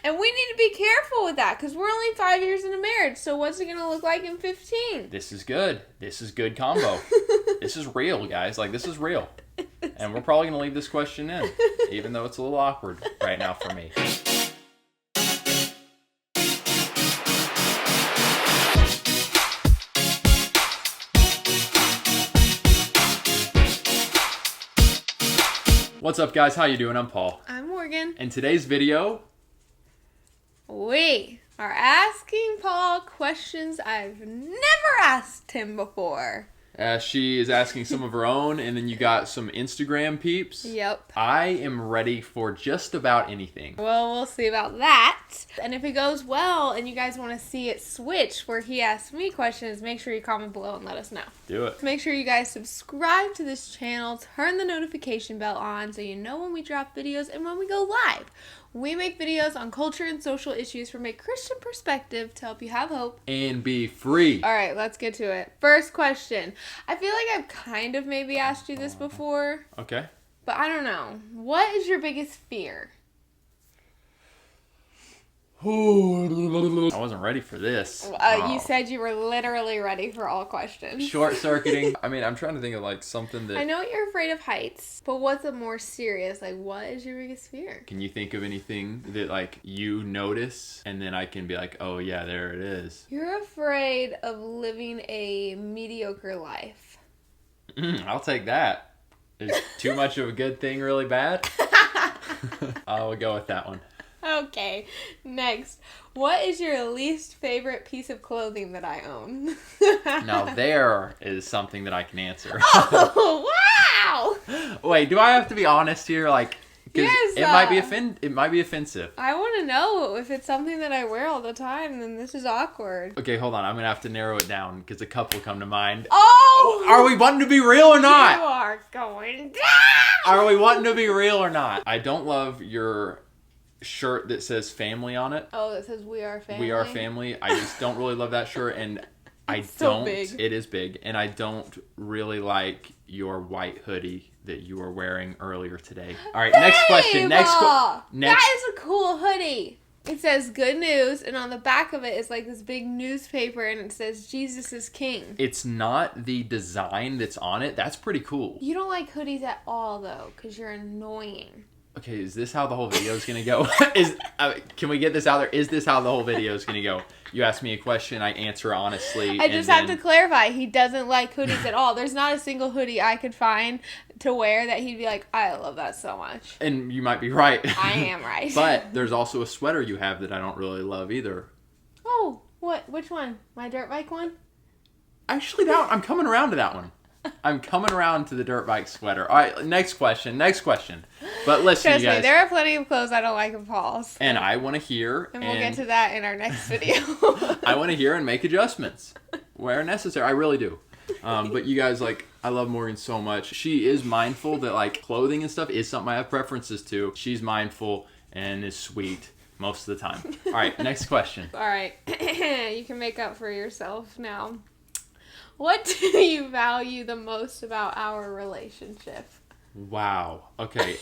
And we need to be careful with that because we're only 5 years into marriage. So what's it going to look like in 15? This is good. This is good combo. This is real, guys. Like, this is real. And we're probably going to leave this question in, even though it's a little awkward right now for me. What's up, guys? How you doing? I'm Paul. I'm Morgan. In today's video, we are asking Paul questions I've never asked him before. she is asking some of her own, and then you got some Instagram peeps. Yep. I am ready for just about anything. Well, we'll see about that. And if it goes well and you guys want to see it switch where he asks me questions, make sure you comment below and let us know. Do it. Make sure you guys subscribe to this channel, turn the notification bell on so you know when we drop videos and when we go live. We make videos on culture and social issues from a Christian perspective to help you have hope. And be free. All right, let's get to it. First question. I feel like I've kind of maybe asked you this before, Okay. but I don't know. What is your biggest fear? I wasn't ready for this. You said you were literally ready for all questions. Short-circuiting. I mean, I'm trying to think of like something that... I know you're afraid of heights, but what's a more serious, like, what is your biggest fear? Can you think of anything that like you notice and then I can be like, oh yeah, there it is? You're afraid of living a mediocre life. I'll take that. Is too much of a good thing really bad? I will go with that one. Okay, next. What is your least favorite piece of clothing that I own? Now there is something that I can answer. Oh, wow! Wait, do I have to be honest here? Like, because Yes, it might be offensive. I want to know if it's something that I wear all the time, then this is awkward. Okay, hold on. I'm gonna have to narrow it down because a couple come to mind. Oh! Are we wanting to be real or You not? are going down! Are we wanting to be real or not? I don't love your shirt that says family on it. Oh, that says we are family? We are family. I just don't really love that shirt, and so big. It is big, and I don't really like your white hoodie that you were wearing earlier today. All right, next question. That is a cool hoodie. It says good news, and on the back of it is like this big newspaper, and it says Jesus is King. It's not the design that's on it. That's pretty cool. You don't like hoodies at all, though, because you're annoying. Okay, is this how the whole video is going to go? Can we get this out there? Is this how the whole video is going to go? You ask me a question, I answer honestly. I just have to clarify, he doesn't like hoodies at all. There's not a single hoodie I could find to wear that he'd be like, I love that so much. And you might be right. I am right. But there's also a sweater you have that I don't really love either. Oh, what? Which one? My dirt bike one? Actually, I'm coming around to that one. I'm coming around to the dirt bike sweater. All right, next question. But listen, Trust you guys. me, there are plenty of clothes I don't like of Paul's. And I want to hear. And we'll get to that in our next video. I want to hear and make adjustments where necessary. I really do. But you guys, like, I love Morgan so much. She is mindful that, like, clothing and stuff is something I have preferences to. She's mindful and is sweet most of the time. All right, next question. All right. You can make up for yourself now. What do you value the most about our relationship? Wow. Okay,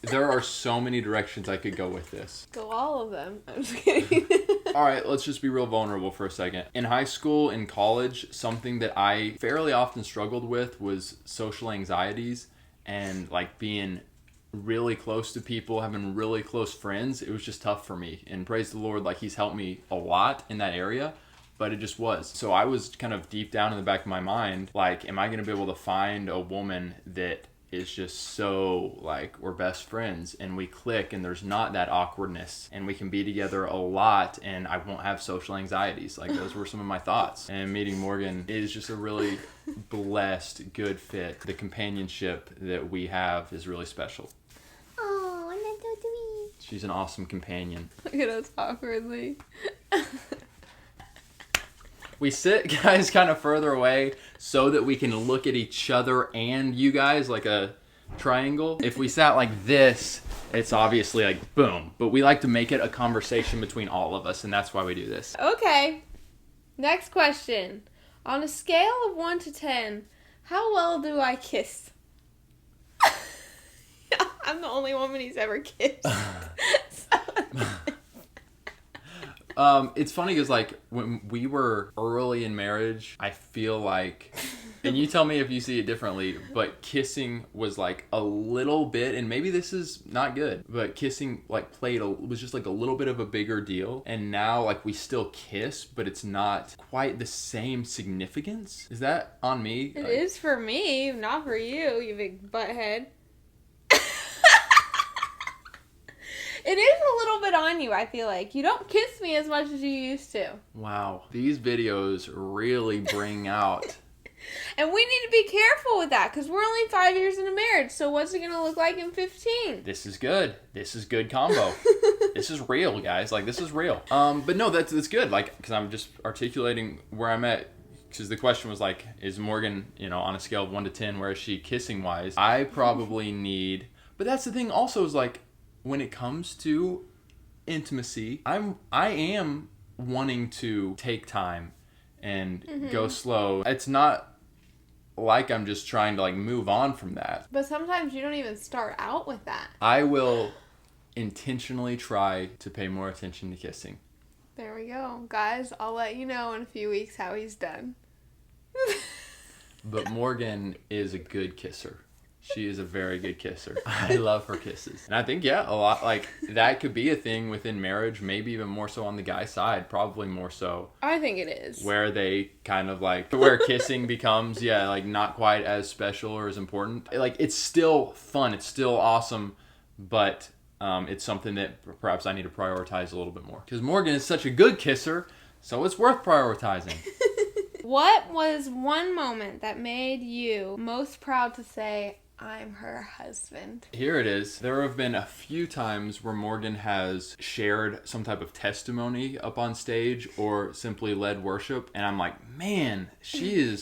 there are so many directions I could go with this. Go all of them. I'm just kidding. All right, let's just be real vulnerable for a second. In high school and college, something that I fairly often struggled with was social anxieties and like being really close to people, having really close friends. It was just tough for me. And praise the Lord, like, he's helped me a lot in that area. But it just was. So I was kind of deep down in the back of my mind, like, am I going to be able to find a woman that is just so, like, we're best friends and we click and there's not that awkwardness and we can be together a lot and I won't have social anxieties. Like, those were some of my thoughts. And meeting Morgan is just a really blessed, good fit. The companionship that we have is really special. Oh, that's so sweet. She's an awesome companion. Look at us awkwardly. We sit, guys, kind of further away so that we can look at each other and you guys like a triangle. If we sat like this, it's obviously like boom. But we like to make it a conversation between all of us, and that's why we do this. Okay. Next question. On a scale of 1 to 10, how well do I kiss? I'm the only woman he's ever kissed. It's funny because like when we were early in marriage, I feel like, and you tell me if you see it differently, but kissing was like a little bit, and maybe this is not good, but kissing like was just like a little bit of a bigger deal. And now like we still kiss, but it's not quite the same significance. Is that on me? It is for me, not for you, you big butthead. It is a little bit on you, I feel like. You don't kiss me as much as you used to. Wow. These videos really bring out... And we need to be careful with that, because we're only 5 years into marriage, so what's it going to look like in 15? This is good. This is good combo. This is real, guys. Like, this is real. But no, that's good. Like, because I'm just articulating where I'm at. Because the question was like, is Morgan, on a scale of 1 to 10, where is she kissing-wise? I probably need... But that's the thing also is like, when it comes to intimacy, I am wanting to take time and go slow. It's not like I'm just trying to like move on from that. But sometimes you don't even start out with that. I will intentionally try to pay more attention to kissing. There we go. Guys, I'll let you know in a few weeks how he's done. But Morgan is a good kisser. She is a very good kisser. I love her kisses. And I think, a lot, like, that could be a thing within marriage, maybe even more so on the guy's side, probably more so. I think it is. Where they kind of, like, where kissing becomes, like, not quite as special or as important. Like, it's still fun, it's still awesome, but it's something that perhaps I need to prioritize a little bit more. Because Morgan is such a good kisser, so it's worth prioritizing. What was one moment that made you most proud to say, I'm her husband? Here it is. There have been a few times where Morgan has shared some type of testimony up on stage or simply led worship. And I'm like, man, she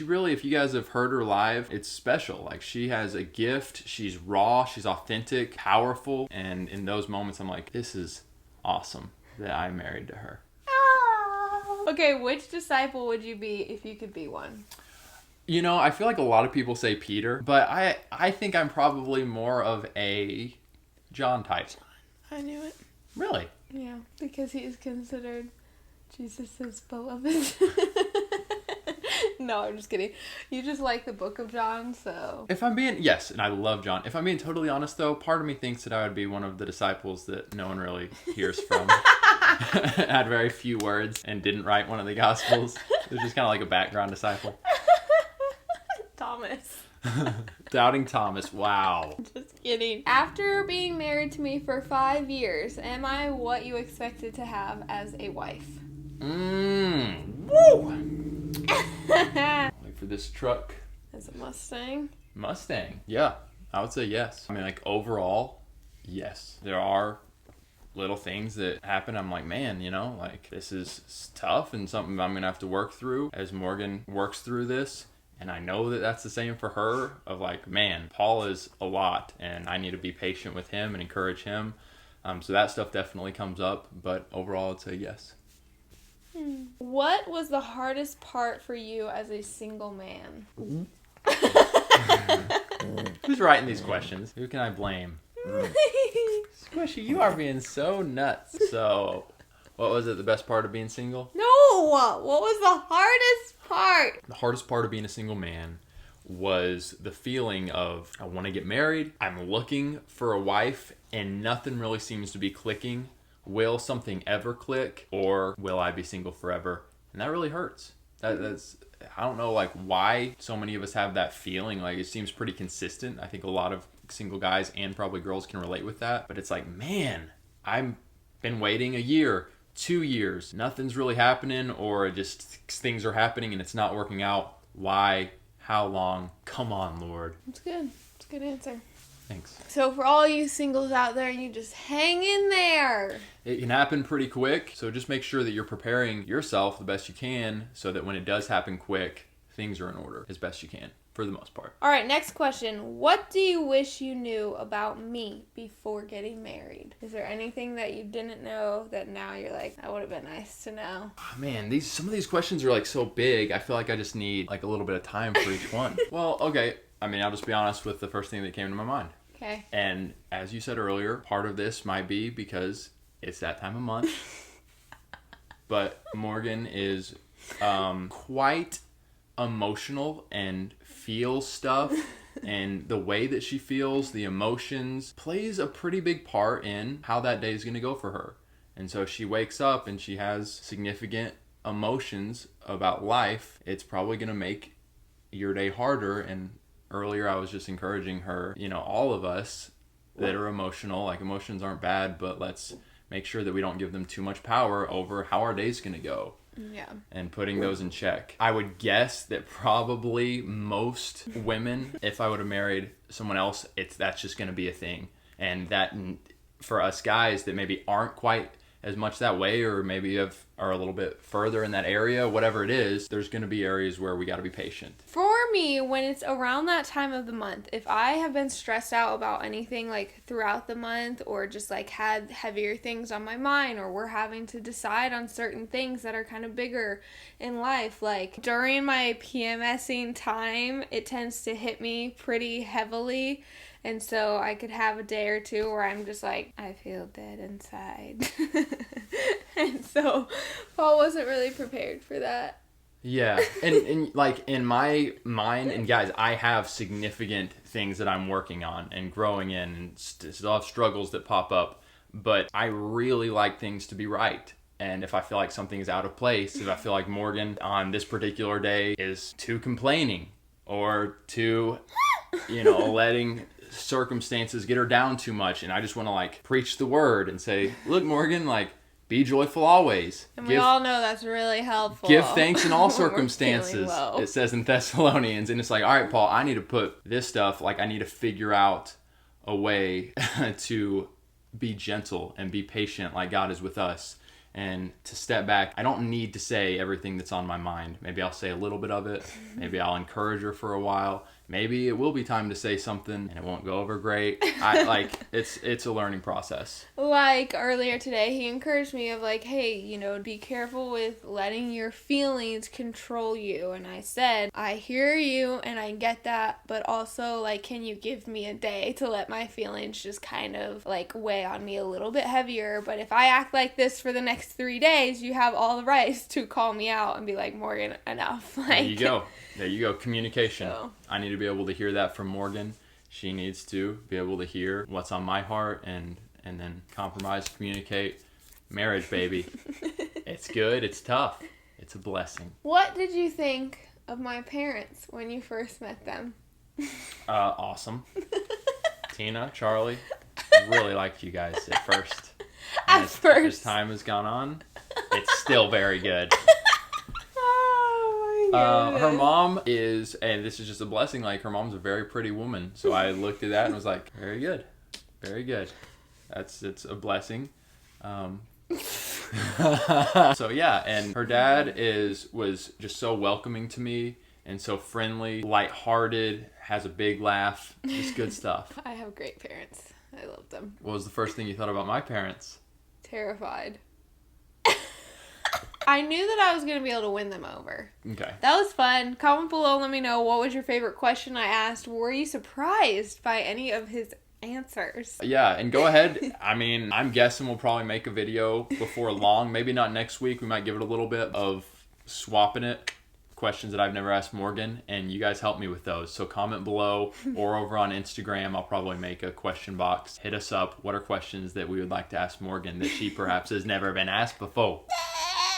really, if you guys have heard her live, it's special. Like, she has a gift. She's raw. She's authentic, powerful. And in those moments, I'm like, this is awesome that I'm married to her. Okay, which disciple would you be if you could be one? I feel like a lot of people say Peter, but I think I'm probably more of a John type. I knew it. Really? Yeah, because he is considered Jesus' beloved. No, I'm just kidding. You just like the book of John, so... Yes, and I love John. If I'm being totally honest, though, part of me thinks that I would be one of the disciples that no one really hears from. Had very few words and didn't write one of the Gospels. It was just kind of like a background disciple. Thomas. Doubting Thomas. Wow. Just kidding. After being married to me for 5 years, am I what you expected to have as a wife? Woo! Wait for this truck. As a Mustang? Mustang. Yeah, I would say yes. I mean, like, overall, yes. There are little things that happen. I'm like, man, like, this is tough and something I'm going to have to work through as Morgan works through this. And I know that that's the same for her, of like, man, Paul is a lot, and I need to be patient with him and encourage him. So that stuff definitely comes up, but overall, I'd say yes. What was the hardest part for you as a single man? Who's writing these questions? Who can I blame? Squishy, you are being so nuts. So, what was it, the best part of being single? No! What was the hardest part? The hardest part of being a single man was the feeling of, I want to get married, I'm looking for a wife, and nothing really seems to be clicking. Will something ever click, or will I be single forever? And that really hurts. That's I don't know, like, why so many of us have that feeling. Like, it seems pretty consistent. I think a lot of single guys and probably girls can relate with that. But it's like, man, I've been waiting a year, 2 years. Nothing's really happening, or just things are happening and it's not working out. Why? How long? Come on, Lord. That's good. That's a good answer. Thanks. So for all you singles out there, you just hang in there. It can happen pretty quick, so just make sure that you're preparing yourself the best you can so that when it does happen quick, things are in order as best you can, for the most part. All right, next question. What do you wish you knew about me before getting married? Is there anything that you didn't know that now you're like, that would have been nice to know? Oh, man, some of these questions are like so big, I feel like I just need like a little bit of time for each one. Well, okay. I mean, I'll just be honest with the first thing that came to my mind. Okay. And as you said earlier, part of this might be because it's that time of month. but Morgan is quite emotional and feels stuff. And the way that she feels, the emotions, plays a pretty big part in how that day is going to go for her. And so if she wakes up and she has significant emotions about life, it's probably going to make your day harder. And earlier I was just encouraging her, all of us that are emotional, like emotions aren't bad, but let's make sure that we don't give them too much power over how our day's going to go. Yeah. And putting those in check. I would guess that probably most women, if I would have married someone else, that's just going to be a thing. And that for us guys that maybe aren't quite as much that way, or maybe are a little bit further in that area, whatever it is, there's going to be areas where we got to be patient. For me, when it's around that time of the month, if I have been stressed out about anything like throughout the month, or just like had heavier things on my mind, or we're having to decide on certain things that are kind of bigger in life, like during my PMSing time, it tends to hit me pretty heavily. And so I could have a day or two where I'm just like, I feel dead inside. And so Paul wasn't really prepared for that. Yeah. And like in my mind, and guys, I have significant things that I'm working on and growing in, and still have struggles that pop up. But I really like things to be right. And if I feel like something is out of place, if I feel like Morgan on this particular day is too complaining, or too, letting circumstances get her down too much, and I just want to like preach the word and say, look, Morgan, like, be joyful always. And we all know that's really helpful. Give thanks in all circumstances, it says in Thessalonians. And it's like, all right, Paul, I need to put this stuff, like I need to figure out a way to be gentle and be patient like God is with us, and to step back. I don't need to say everything that's on my mind. Maybe I'll say a little bit of it. Maybe I'll encourage her for a while. Maybe it will be time to say something and it won't go over great. It's a learning process. Like earlier today, he encouraged me of like, hey, be careful with letting your feelings control you. And I said, I hear you and I get that, but also like, can you give me a day to let my feelings just kind of like weigh on me a little bit heavier? But if I act like this for the next 3 days, you have all the rights to call me out and be like, Morgan, enough. Like, There you go. Communication. So. I need to be able to hear that from Morgan. She needs to be able to hear what's on my heart, and then compromise, communicate. Marriage, baby. It's good. It's tough. It's a blessing. What did you think of my parents when you first met them? Awesome. Tina, Charlie, really liked you guys at first. As time has gone on, it's still very good. Her mom is, and this is just a blessing, like her mom's a very pretty woman. So I looked at that and was like, very good. Very good. It's a blessing. So yeah, and her dad was just so welcoming to me and so friendly, lighthearted, has a big laugh, just good stuff. I have great parents. I love them. What was the first thing you thought about my parents? Terrified. I knew that I was going to be able to win them over. Okay. That was fun. Comment below, let me know, what was your favorite question I asked? Were you surprised by any of his answers? Yeah, and go ahead. I mean, I'm guessing we'll probably make a video before long. Maybe not next week. We might give it a little bit of swapping it. Questions that I've never asked Morgan, and you guys help me with those. So comment below or over on Instagram. I'll probably make a question box. Hit us up. What are questions that we would like to ask Morgan that she perhaps has never been asked before?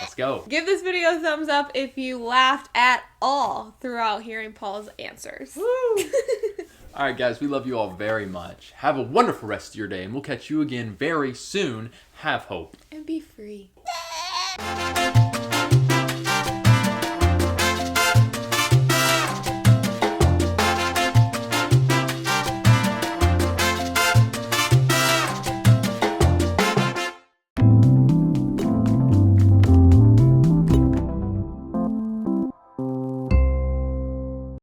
Let's go. Give this video a thumbs up if you laughed at all throughout hearing Paul's answers. Woo! All right, guys, we love you all very much. Have a wonderful rest of your day, and we'll catch you again very soon. Have hope. And be free.